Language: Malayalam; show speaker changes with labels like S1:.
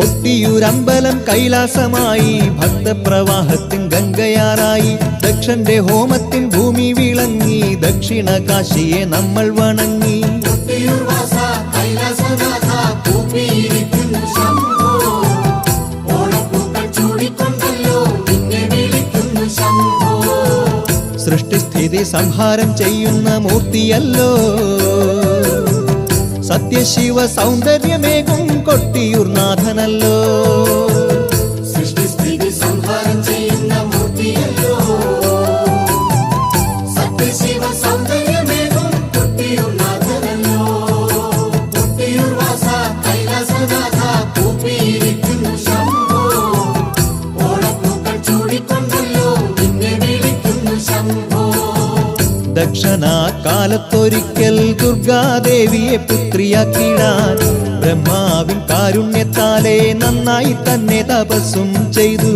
S1: കൊട്ടിയൂരമ്പലം കൈലാസമായി, ഭക്തപ്രവാഹത്തിൻ ഗംഗയാറായി. ദക്ഷന്റെ ഹോമത്തിൻ ഭൂമി വിളങ്ങി, ദക്ഷിണ കാശിയെ നമ്മൾ വണങ്ങി. സൃഷ്ടിസ്ഥിതി സംഹാരം ചെയ്യുന്ന മൂർത്തിയല്ലോ, സത്യശിവ സൗന്ദര്യമേകും കൊട്ടിയൂർ നാഥനല്ലോ.
S2: സൃഷ്ടിസ്ഥിതി സംഹാരം ചെയ്യുന്ന മൂർത്തിയല്ലോ, സത്യശിവ സൗന്ദര്യമേകും കൊട്ടിയൂർ നാഥനല്ലോ. കൊട്ടിയൂർ വാസ കൈലാസനാഥ കൂപ്പിയിരിക്കുന്നു ശംഭോ, ഓണപ്പൂക്കൾ ചൂടിക്കൊണ്ടല്ലോ നിന്നെ വിളിക്കുന്നു ശംഭോ.
S1: ദക്ഷനാകാലത്തൊരിക്കൽ ദുർഗാദേവിയെ പുത്രിയാക്കിടാൻ ബ്രഹ്മാവിൻ കാരുണ്യത്താലെ നന്നായി തന്നെ തപസ്സും ചെയ്തു.